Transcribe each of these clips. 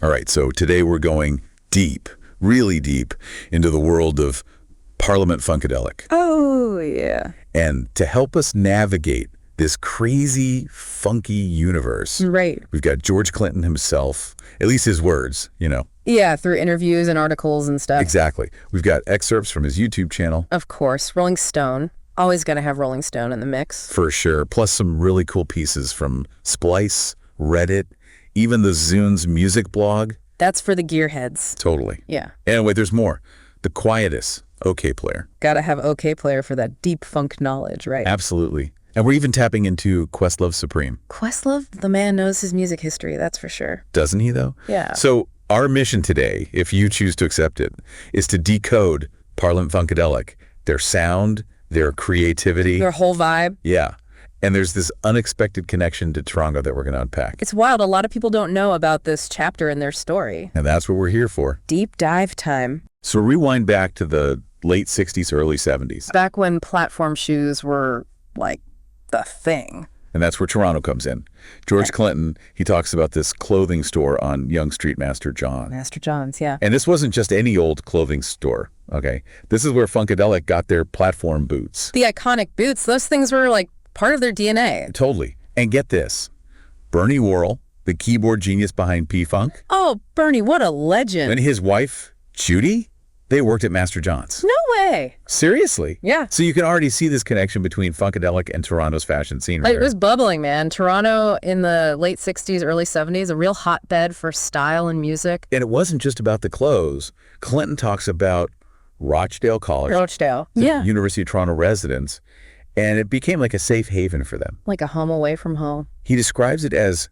All right, so today we're going deep, really deep, into the world of Parliament-Funkadelic. Oh, yeah. And to help us navigate this crazy, funky universe, right, we've got George Clinton himself, at least his words, you know. Yeah, through interviews and articles and stuff. Exactly. We've got excerpts from his YouTube channel. Of course, Rolling Stone. Always got to have Rolling Stone in the mix. For sure. Plus some really cool pieces from Splice, Reddit, even the Zune's music blog. That's for the gearheads. Totally. Yeah. Anyway, there's more. The Quietus, OK Player. Gotta have OK Player for that deep funk knowledge, right? Absolutely. And we're even tapping into Questlove Supreme. Questlove, the man knows his music history, that's for sure. Doesn't he, though? Yeah. So our mission today, if you choose to accept it, is to decode Parliament-Funkadelic, their sound, their creativity. Their whole vibe. Yeah. And there's this unexpected connection to Toronto that we're going to unpack. It's wild. A lot of people don't know about this chapter in their story. And that's what we're here for. Deep dive time. So rewind back to the late 60s, early 70s. Back when platform shoes were, like, the thing. And that's where Toronto comes in. George Clinton, he talks about this clothing store on Yonge Street, Master John. Master John's, yeah. And this wasn't just any old clothing store, okay? This is where Funkadelic got their platform boots. The iconic boots, those things were, like, part of their DNA. Totally. And get this, Bernie Worrell, the keyboard genius behind P-Funk. Oh, Bernie, what a legend. And his wife, Judy, they worked at Master John's. No way. Seriously? Yeah. So you can already see this connection between Funkadelic and Toronto's fashion scene. Like, it was bubbling, man. Toronto in the late 60s, early 70s, a real hotbed for style and music. And it wasn't just about the clothes. Clinton talks about RDale College. Rochdale. The Yeah. University of Toronto residents. And it became like a safe haven for them. Like a home away from home. He describes it as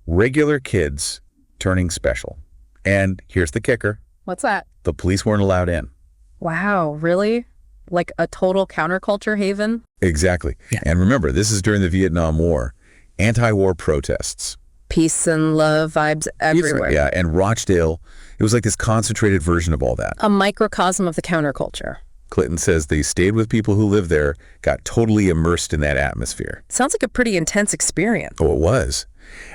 regular kids turning special. And here's the kicker. What's that? The police weren't allowed in. Wow, really? Like a total counterculture haven? Exactly. Yeah. And remember, this is during the Vietnam War. Anti-war protests. Peace and love vibes everywhere. Yeah, and Rochdale, it was like this concentrated version of all that. A microcosm of the counterculture. Clinton says they stayed with people who lived there, got totally immersed in that atmosphere. Sounds like a pretty intense experience. Oh, it was.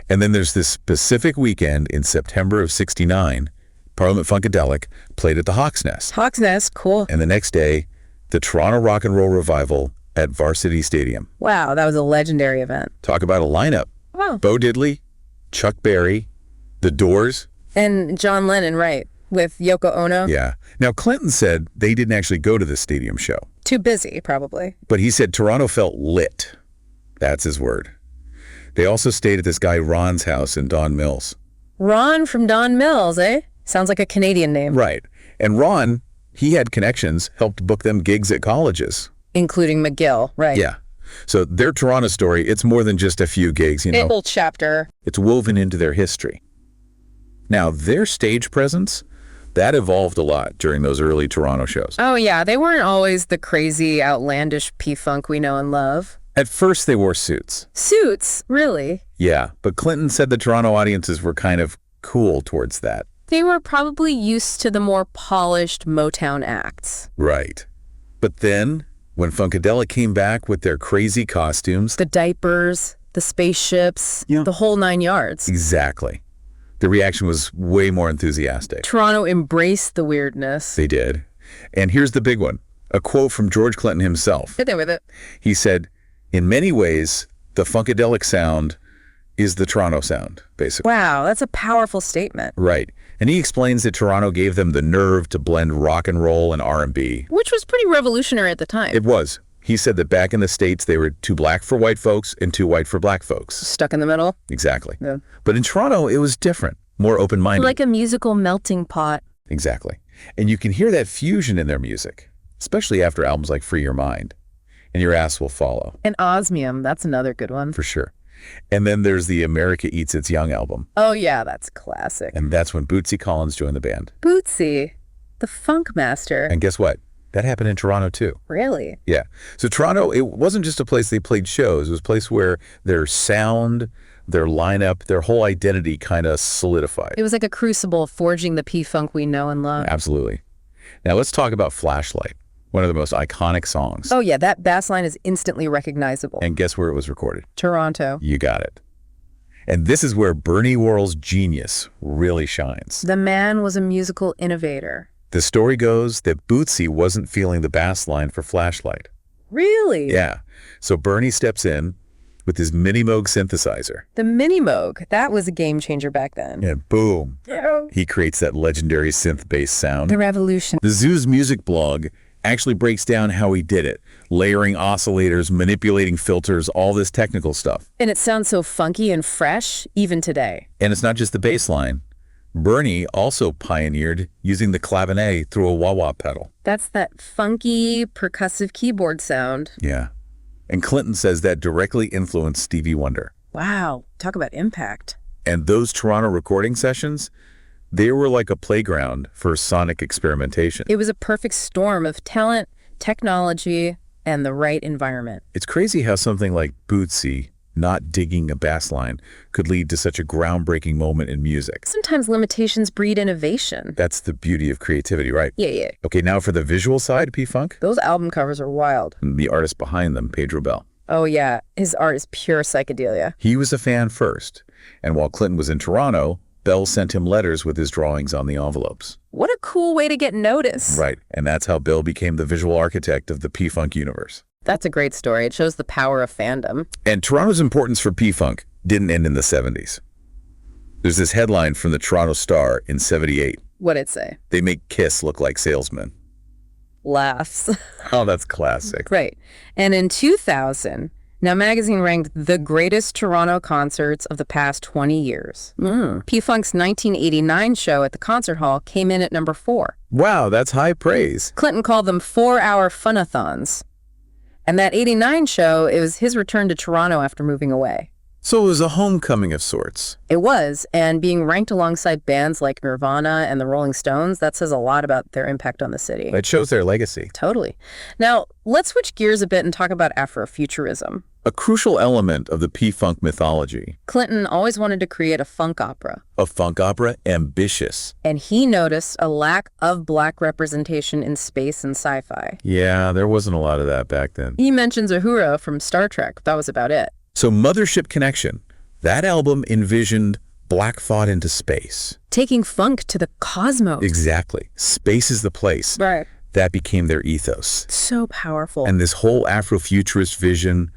And then there's this specific weekend in September of '69, Parliament-Funkadelic played at the Hawk's Nest. Hawk's Nest, cool. And the next day, the Toronto Rock and Roll Revival at Varsity Stadium. Wow, that was a legendary event. Talk about a lineup. Wow. Bo Diddley, Chuck Berry, The Doors. And John Lennon, right, with Yoko Ono. Yeah. Now, Clinton said they didn't actually go to the stadium show. Too busy, probably. But he said Toronto felt lit. That's his word. They also stayed at this guy Ron's house in Don Mills. Ron from Don Mills, eh? Sounds like a Canadian name. Right. And Ron, he had connections, helped book them gigs at colleges. Including McGill, right. Yeah. So their Toronto story, it's more than just a few gigs, you know. A whole chapter. It's woven into their history. Now, their stage presence, that evolved a lot during those early Toronto shows. Oh, yeah. They weren't always the crazy, outlandish P-Funk we know and love. At first, they wore suits. Suits? Really? Yeah, but Clinton said the Toronto audiences were kind of cool towards that. They were probably used to the more polished Motown acts. Right. But then, when Funkadelic came back with their crazy costumes... The diapers, the spaceships, the whole 9 yards. Exactly. The reaction was way more enthusiastic. Toronto embraced the weirdness. They did. And here's the big one. A quote from George Clinton himself. Get there with it. He said, in many ways, the Funkadelic sound is the Toronto sound, basically. Wow, that's a powerful statement. Right. And he explains that Toronto gave them the nerve to blend rock and roll and R&B. Which was pretty revolutionary at the time. It was. He said that back in the States, they were too black for white folks and too white for black folks. Stuck in the middle? Exactly. Yeah. But in Toronto, it was different, more open-minded. Like a musical melting pot. Exactly. And you can hear that fusion in their music, especially after albums like Free Your Mind. And Your Ass Will Follow. And Osmium, that's another good one. For sure. And then there's the America Eats Its Young album. Oh, yeah, that's classic. And that's when Bootsy Collins joined the band. Bootsy, the funk master. And guess what? That happened in Toronto, too. Really? Yeah. So Toronto, it wasn't just a place they played shows. It was a place where their sound, their lineup, their whole identity kind of solidified. It was like a crucible forging the P-Funk we know and love. Absolutely. Now let's talk about Flashlight, one of the most iconic songs. Oh, yeah, that bass line is instantly recognizable. And guess where it was recorded? Toronto. You got it. And this is where Bernie Worrell's genius really shines. The man was a musical innovator. The story goes that Bootsy wasn't feeling the bass line for Flashlight. Really? Yeah. So Bernie steps in with his Mini Moog synthesizer. The Mini Moog, that was a game changer back then. And boom, Yeah. he creates that legendary synth-based sound. The revolution. The Zoo's music blog actually breaks down how he did it, layering oscillators, manipulating filters, all this technical stuff. And it sounds so funky and fresh, even today. And it's not just the bass line. Bernie also pioneered using the clavinet through a wah-wah pedal. That's that funky, percussive keyboard sound. Yeah. And Clinton says that directly influenced Stevie Wonder. Wow, talk about impact. And those Toronto recording sessions, they were like a playground for sonic experimentation. It was a perfect storm of talent, technology, and the right environment. It's crazy how something like Bootsy not digging a bass line could lead to such a groundbreaking moment in music. Sometimes limitations breed innovation. That's the beauty of creativity, right? Yeah. Okay, now for the visual side of P-Funk, Those album covers are wild. the artist behind them, Pedro Bell. Oh yeah, his art is pure psychedelia. He was a fan first, and while Clinton was in Toronto, Bell sent him letters with his drawings on the envelopes. What a cool way to get noticed. Right, and that's how Bell became the visual architect of the P-Funk universe. That's a great story. It shows the power of fandom. And Toronto's importance for P-Funk didn't end in the 70s. There's this headline from the Toronto Star in 78. What'd it say? They make Kiss look like salesmen. Laughs. Oh, that's classic. Right. And in 2000, Now Magazine ranked the greatest Toronto concerts of the past 20 years. P-Funk's 1989 show at the Concert Hall came in at number 4. Wow, that's high praise. Clinton called them 4-hour funathons. And that 89 show, it was his return to Toronto after moving away. So it was a homecoming of sorts. It was, and being ranked alongside bands like Nirvana and the Rolling Stones, that says a lot about their impact on the city. It shows their legacy. Totally. Now, let's switch gears a bit and talk about Afrofuturism. A crucial element of the P-Funk mythology. Clinton always wanted to create a funk opera. A funk opera ambitious. And he noticed a lack of Black representation in space and sci-fi. Yeah, there wasn't a lot of that back then. He mentions Uhura from Star Trek. That was about it. So Mothership Connection, that album envisioned Black thought into space. Taking funk to the cosmos. Exactly. Space is the place. Right. That became their ethos. So powerful. And this whole Afrofuturist vision,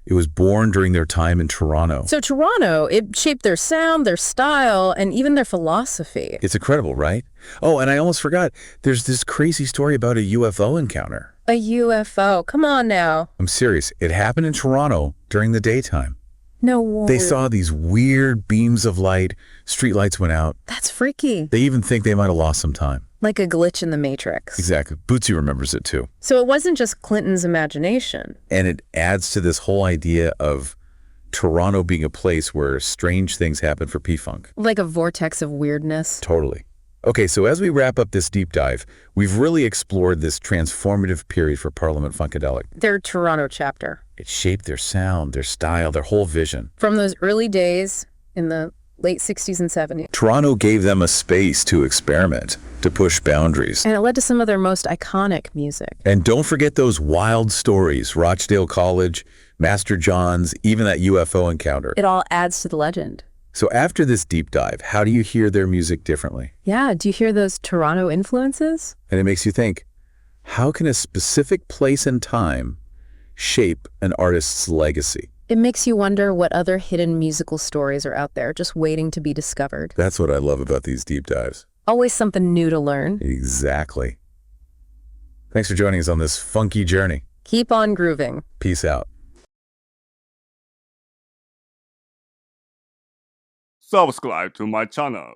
it was born during their time in Toronto. So Toronto, it shaped their sound, their style, and even their philosophy. It's incredible, right? Oh, and I almost forgot, there's this crazy story about a UFO encounter. A UFO. Come on now. I'm serious. It happened in Toronto during the daytime. No way. They saw these weird beams of light. Street lights went out. That's freaky. They even think they might have lost some time. Like a glitch in the Matrix. Exactly. Bootsy remembers it too. So it wasn't just Clinton's imagination. And it adds to this whole idea of Toronto being a place where strange things happen for P-Funk. Like a vortex of weirdness. Totally. Okay, so as we wrap up this deep dive, we've really explored this transformative period for Parliament-Funkadelic. Their Toronto chapter. It shaped their sound, their style, their whole vision. From those early days in the late 60s and 70s. Toronto gave them a space to experiment, to push boundaries. And it led to some of their most iconic music. And don't forget those wild stories, RDale College, Master John's, even that UFO encounter. It all adds to the legend. So after this deep dive, how do you hear their music differently? Yeah, do you hear those Toronto influences? And it makes you think, how can a specific place and time shape an artist's legacy? It makes you wonder what other hidden musical stories are out there just waiting to be discovered. That's what I love about these deep dives. Always something new to learn. Exactly. Thanks for joining us on this funky journey. Keep on grooving. Peace out. Subscribe to my channel.